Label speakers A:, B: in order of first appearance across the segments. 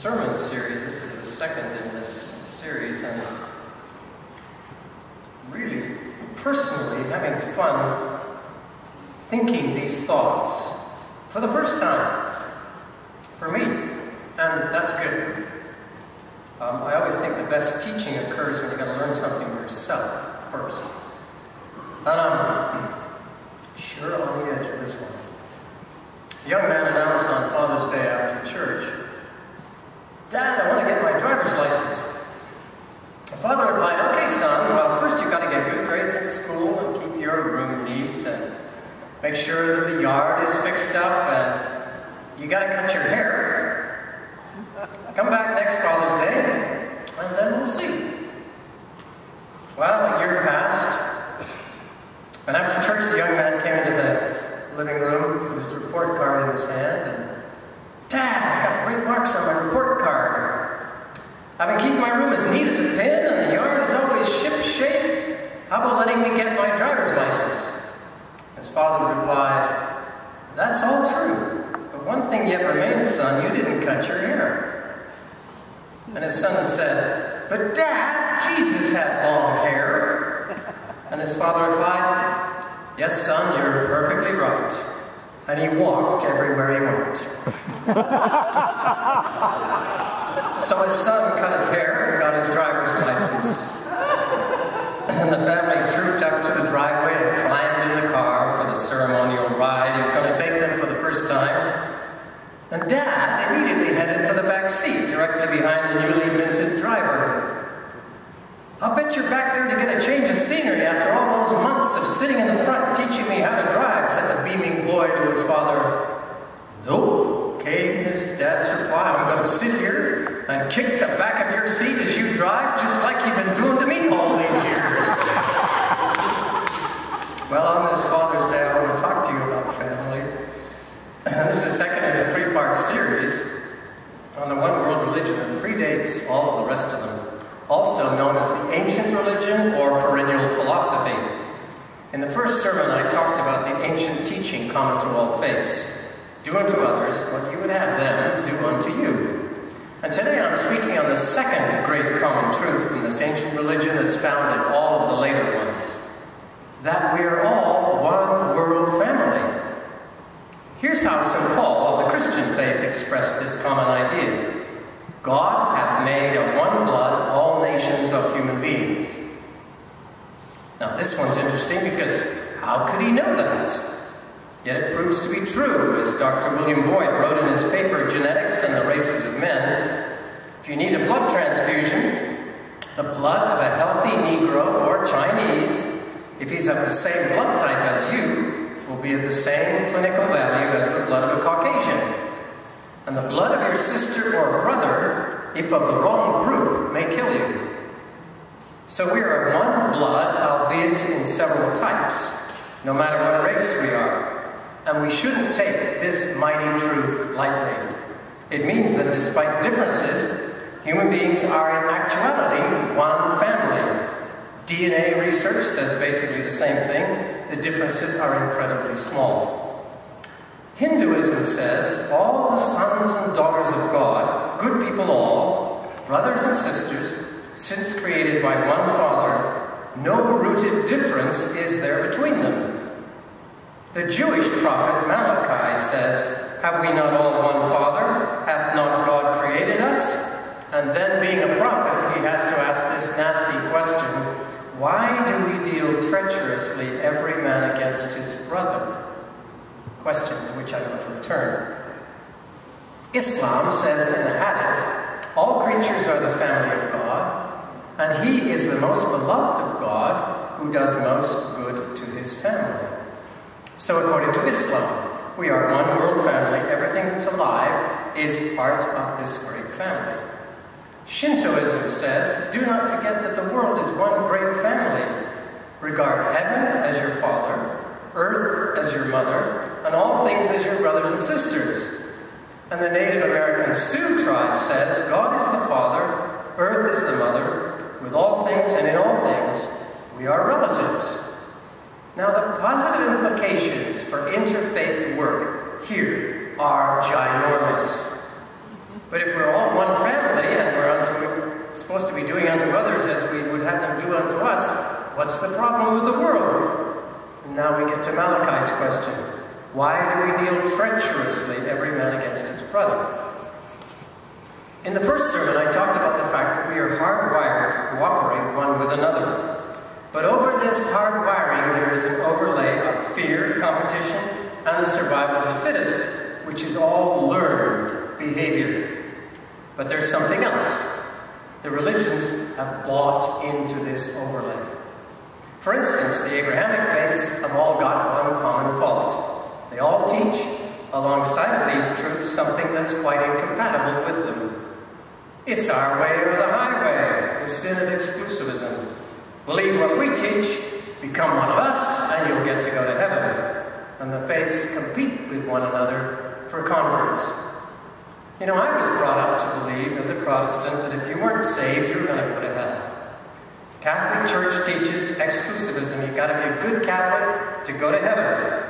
A: sermon series. This is the second in this series, and really, personally, having fun thinking these thoughts for the first time for me, and that's good. I always think the best teaching occurs when you've got to learn something yourself first. And I'm sure on the edge of this one. A young man announced on Father's Day after church, "Dad, I want to get my driver's license." The father replied, "Okay, son, well, first you've got to get good grades in school and keep your room neat and make sure that the yard is fixed up and you got to cut your hair. Come back next Father's Day and then we'll see." Well, a year passed, and after church the young man came into the living room with his report card in his hand and, "Dad, I got great marks on my report card. I've been keeping my room as neat as a pin and the yard is always ship-shape. How about letting me get my driver's license?" His father replied, "That's all true, but one thing yet remains, son, you didn't cut your hair." And his son said, "But Dad, Jesus had long hair." And his father replied, "Yes, son, you're perfectly right." And he walked everywhere he went. So his son cut his hair and got his driver's license. And the family trooped up to the driveway and climbed in the car for the ceremonial ride. He was going to take them for the first time. And Dad immediately headed for the back seat, directly behind the newly minted driver. "I'll bet you're back there to get a change of scenery after all those months of sitting in the front teaching me how to drive," said the beaming boy to his father. "Nope," came his dad's reply. "I'm going to sit here and kick the back of your seat as you drive, just like you've been doing to me all these years." Well, on this Father's Day, I want to talk to you about family. This is the second in a three-part series on the one world religion that predates all of the rest of them, also known as the ancient religion or perennial philosophy. In the first sermon, I talked about the ancient teaching common to all faiths: do unto others what you would have them do unto you. And today I'm speaking on the second great common truth from this ancient religion that's found in all of the later ones: that we are all one world family. Here's how St. Paul of the Christian faith expressed this common idea: God hath made of one blood all nations of human beings. Now this one's interesting because how could he know that? Yet it proves to be true, as Dr. William Boyd wrote in his paper, Genetics and the Races of Men. If you need a blood transfusion, the blood of a healthy Negro or Chinese, if he's of the same blood type as you, will be of the same clinical value as the blood of a Caucasian. And the blood of your sister or brother, if of the wrong group, may kill you. So we are of one blood, albeit in several types, no matter what race we are. And we shouldn't take this mighty truth lightly. It means that despite differences, human beings are in actuality one family. DNA research says basically the same thing. The differences are incredibly small. Hinduism says all the sons and daughters of God, good people all, brothers and sisters, since created by one Father, no rooted difference is there between them. The Jewish prophet Malachi says, "Have we not all one Father? Hath not God created us?" And then, being a prophet, he has to ask this nasty question: why do we deal treacherously every man against his brother? Question to which I want to return. Islam says in the Hadith, all creatures are the family of God, and he is the most beloved of God who does most good to his family. So according to Islam, we are one world family. Everything that's alive is part of this great family. Shintoism says, do not forget that the world is one great family. Regard heaven as your father, earth as your mother, and all things as your brothers and sisters. And the Native American Sioux tribe says, God is the father, earth is the mother, with all things and in all things, we are relatives. Now the positive implications for interfaith work here are ginormous. But if we're all one What's the problem with the world? And now we get to Malachi's question. Why do we deal treacherously, every man against his brother? In the first sermon, I talked about the fact that we are hardwired to cooperate one with another. But over this hardwiring, there is an overlay of fear, competition, and the survival of the fittest, which is all learned behavior. But there's something else. The religions have bought into this overlay. For instance, the Abrahamic faiths have all got one common fault. They all teach, alongside of these truths, something that's quite incompatible with them. It's our way or the highway, the sin of exclusivism. Believe what we teach, become one of us, and you'll get to go to heaven. And the faiths compete with one another for converts. You know, I was brought up to believe, as a Protestant, that if you weren't saved, you were going to go to hell. The Catholic Church teaches exclusivism. You've got to be a good Catholic to go to heaven.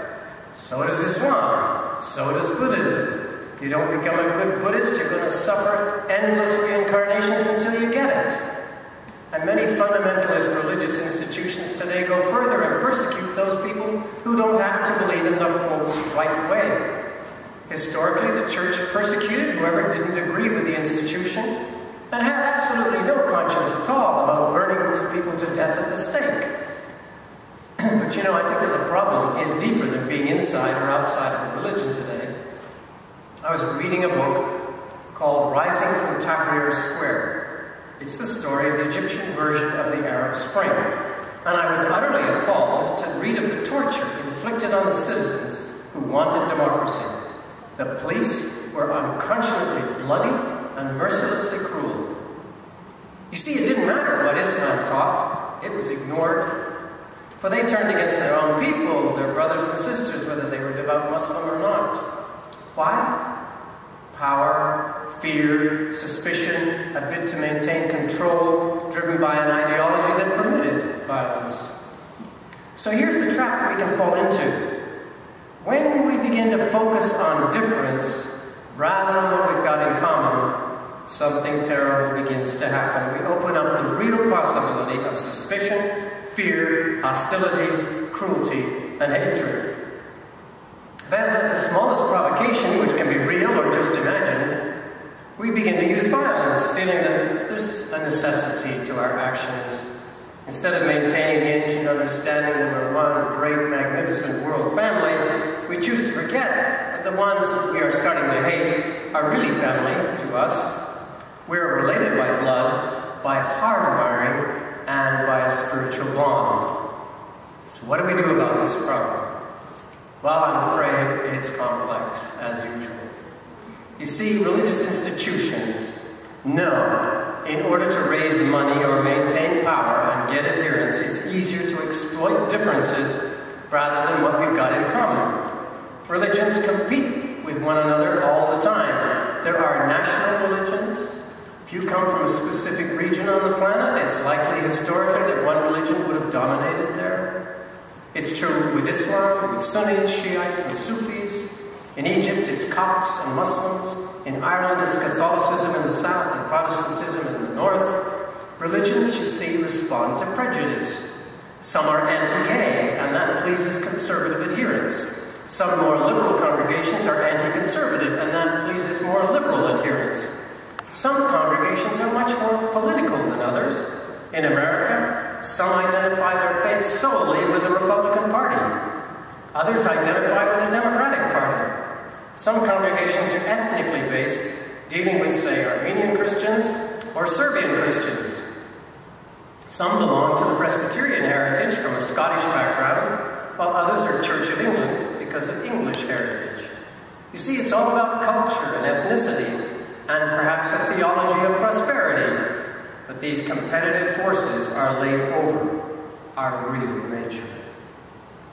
A: So does Islam. So does Buddhism. If you don't become a good Buddhist, you're going to suffer endless reincarnations until you get it. And many fundamentalist religious institutions today go further and persecute those people who don't happen to believe in the, quote, right way. Historically, the church persecuted whoever didn't agree with the institution and had absolutely no conscience at all about burning people to death at the stake. But you know, I think that the problem is deeper than being inside or outside of a religion today. I was reading a book called Rising from Tahrir Square. It's the story of the Egyptian version of the Arab Spring. And I was utterly appalled to read of the torture inflicted on the citizens who wanted democracy. The police were unconscionably bloody and mercilessly cruel. You see, it didn't matter what Islam taught. It was ignored. For they turned against their own people, their brothers and sisters, whether they were devout Muslim or not. Why? Power, fear, suspicion, a bid to maintain control, driven by an ideology that permitted violence. So here's the trap we can fall into. When we begin to focus on difference, rather than what we've got in common, something terrible begins to happen. We open up the real possibility of suspicion, fear, hostility, cruelty, and hatred. Then at the smallest provocation, which can be real or just imagined, we begin to use violence, feeling that there's a necessity to our actions. Instead of maintaining the ancient understanding that we're one great, magnificent world family, we choose to forget that the ones we are starting to hate are really family to us. We're related by blood, by hardwiring, and by a spiritual bond. So what do we do about this problem? Well, I'm afraid it's complex, as usual. You see, religious institutions know in order to raise money or maintain power and get adherence, it's easier to exploit differences rather than what we've got in common. Religions compete with one another all the time. There are national religions. If you come from a specific region on the planet, it's likely historically that one religion would have dominated there. It's true with Islam, with Sunnis, Shiites, and Sufis. In Egypt, it's Copts and Muslims. In Ireland, it's Catholicism in the south and Protestantism in the north. Religions, you see, respond to prejudice. Some are anti-gay, and that pleases conservative adherents. Some more liberal congregations are anti-conservative, and that pleases more liberal adherents. Some congregations are much more political than others. In America, some identify their faith solely with the Republican Party. Others identify with the Democratic Party. Some congregations are ethnically based, dealing with, say, Armenian Christians or Serbian Christians. Some belong to the Presbyterian heritage from a Scottish background, while others are Church of England because of English heritage. You see, it's all about culture and ethnicity, and perhaps a theology of prosperity. But these competitive forces are laid over our real nature.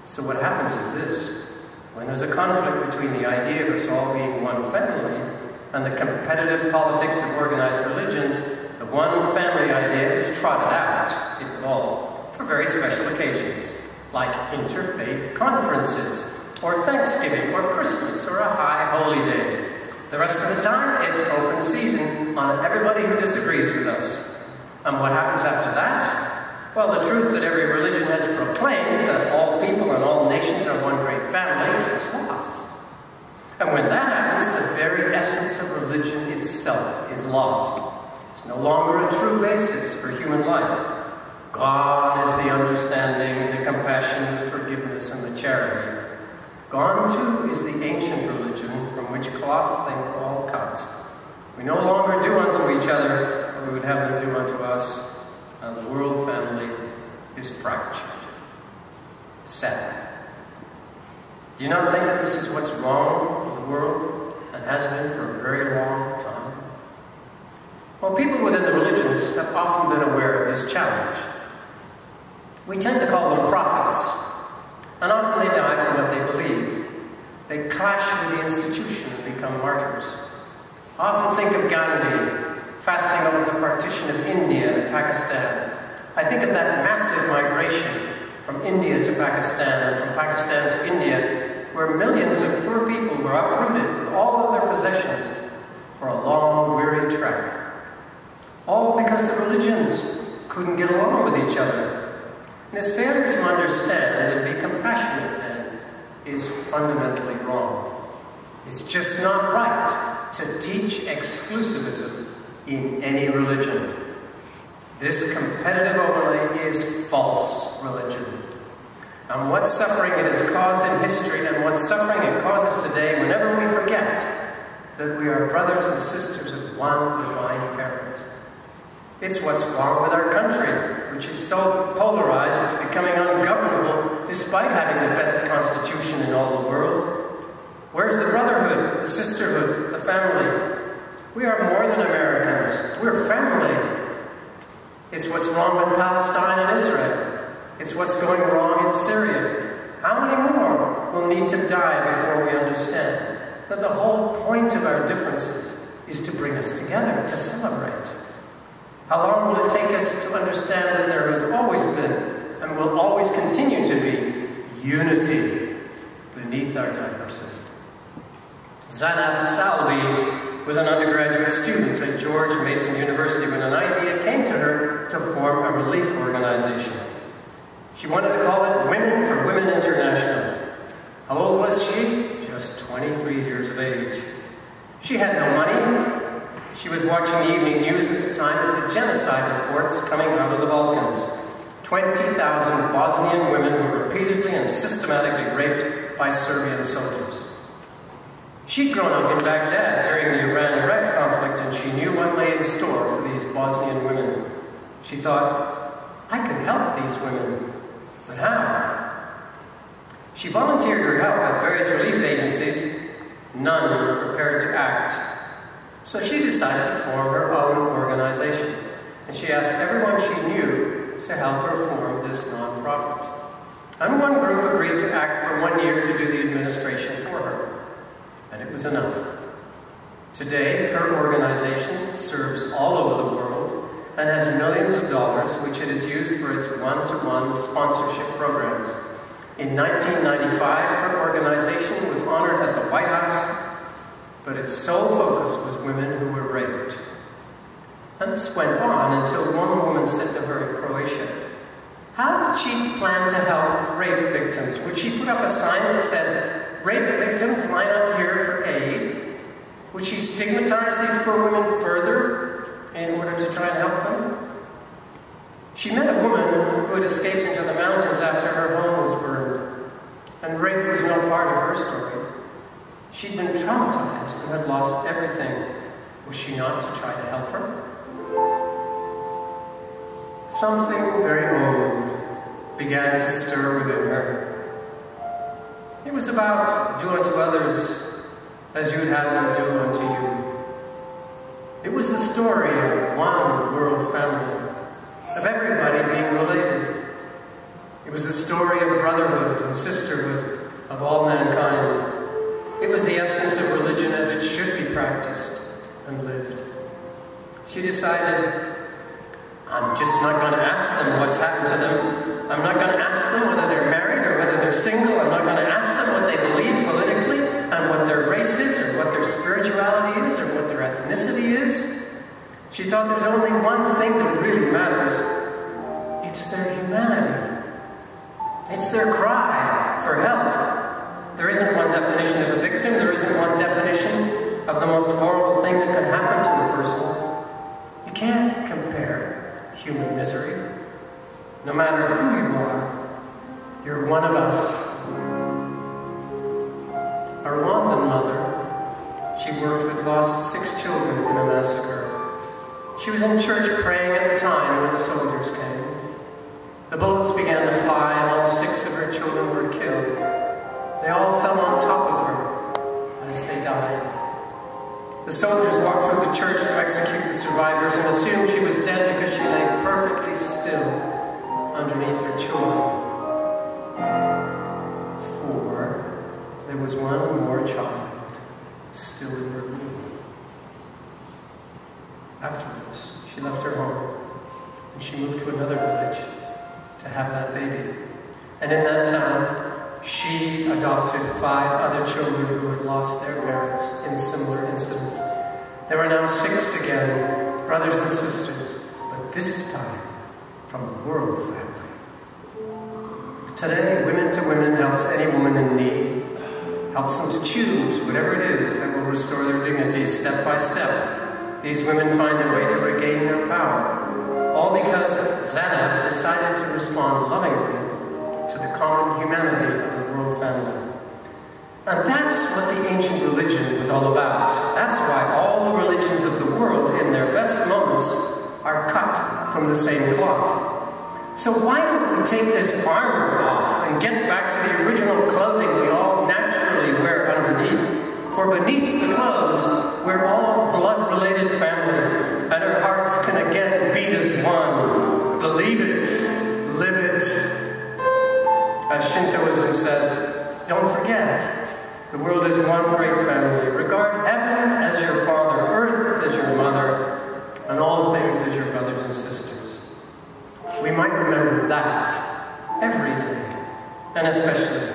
A: So what happens is this. When there's a conflict between the idea of us all being one family and the competitive politics of organized religions, the one family idea is trotted out, if at all, for very special occasions, like interfaith conferences, or Thanksgiving, or Christmas, or a high holy day. The rest of the time, it's open season on everybody who disagrees with us. And what happens after that? Well, the truth that every religion has proclaimed, that all people and all nations are one great family, gets lost. And when that happens, the very essence of religion itself is lost. It's no longer a true basis for human life. Gone is the understanding, the compassion, the forgiveness, and the charity. Gone, too, is the ancient religion from which cloth they were all cut. We no longer do unto each other what we would have them do unto us. And the world family is fractured. Sad. Do you not think that this is what's wrong with the world and has been for a very long time? Well, people within the religions have often been aware of this challenge. We tend to call them prophets, and often they die for what they believe. They clash with the institution and become martyrs. I often think of Gandhi, fasting over the partition of India and Pakistan. I think of that massive migration from India to Pakistan and from Pakistan to India, where millions of poor people were uprooted with all of their possessions for a long, weary trek. All because the religions couldn't get along with each other. And this failure to understand and be compassionate then is fundamentally wrong. It's just not right to teach exclusivism in any religion. This competitive overlay is false religion. And what suffering it has caused in history and what suffering it causes today whenever we forget that we are brothers and sisters of one divine parent. It's what's wrong with our country, which is so polarized it's becoming ungovernable despite having the best constitution in all the world. Where's the brotherhood, the sisterhood, the family? We are more than Americans. We're family. It's what's wrong with Palestine and Israel. It's what's going wrong in Syria. How many more will need to die before we understand that the whole point of our differences is to bring us together, to celebrate? How long will it take us to understand that there has always been and will always continue to be unity beneath our diversity? Zainab Salvi was an undergraduate student at George Mason University when an idea came to her to form a relief organization. She wanted to call it Women for Women International. How old was she? Just 23 years of age. She had no money. She was watching the evening news at the time of the genocide reports coming out of the Balkans. 20,000 Bosnian women were repeatedly and systematically raped by Serbian soldiers. She'd grown up in Baghdad during the Iran-Iraq conflict, and she knew what lay in store for these Bosnian women. She thought, I can help these women, but how? She volunteered her help at various relief agencies. None were prepared to act. So she decided to form her own organization, and she asked everyone she knew to help her form this nonprofit. And one group agreed to act for 1 year to do the administration for her, and it was enough. Today, her organization serves all over the world and has millions of dollars, which it has used for its one-to-one sponsorship programs. In 1995, her organization was honored at the White House, but its sole focus was women who were raped. And this went on until one woman said to her in Croatia, how did she plan to help rape victims? Would she put up a sign that said, rape victims line up here for aid? Would she stigmatize these poor women further in order to try and help them? She met a woman who had escaped into the mountains after her home was burned, and rape was no part of her story. She'd been traumatized and had lost everything. Was she not to try to help her? Something very old began to stir within her. It was about do unto others as you would have them do unto you. It was the story of one world family, of everybody being related. It was the story of brotherhood and sisterhood of all mankind. It was the essence of religion as it should be practiced and lived. She decided, I'm just not going to ask them what's happened to them. I'm not going to ask them whether they're married or whether they're single. I'm not going to ask them what they believe politically and what their race is or what their spirituality is or what their ethnicity is. She thought there's only one thing that really matters. It's their humanity. It's their cry for help. There isn't one definition of a victim. There isn't one definition of the most horrible thing that could happen to a person. You can't compare human misery. No matter who you are, you're one of us. Our Rwandan mother, she worked with lost 6 children in a massacre. She was in church praying at the time when the soldiers came. The bullets began to fly and all 6 of her children were killed. They all fell on top of her as they died. The soldiers walked through the church to execute the survivors and assumed she was dead because she lay perfectly still underneath her children. For there was one more child still in her womb. Afterwards, she left her home and she moved to another village to have that baby. And in that time, she adopted 5 other children who had lost their parents in similar incidents. There were now 6 again, brothers and sisters, but this time from the world family. Today, Women to Women helps any woman in need, helps them to choose whatever it is that will restore their dignity step by step. These women find their way to regain their power, all because Zana decided to respond lovingly to the common humanity of the world family. And that's what the ancient religion was all about. That's why all the religions of the world, in their best moments, are cut from the same cloth. So why don't we take this armor off and get back to the original clothing we all naturally wear underneath? For beneath the clothes, we're all blood-related family, and our hearts can again beat as one. Believe it, live it. As Shintoism says, don't forget, the world is one great family. Regard heaven as your father, earth as your mother, and all things as your brothers and sisters. We might remember that every day, and especially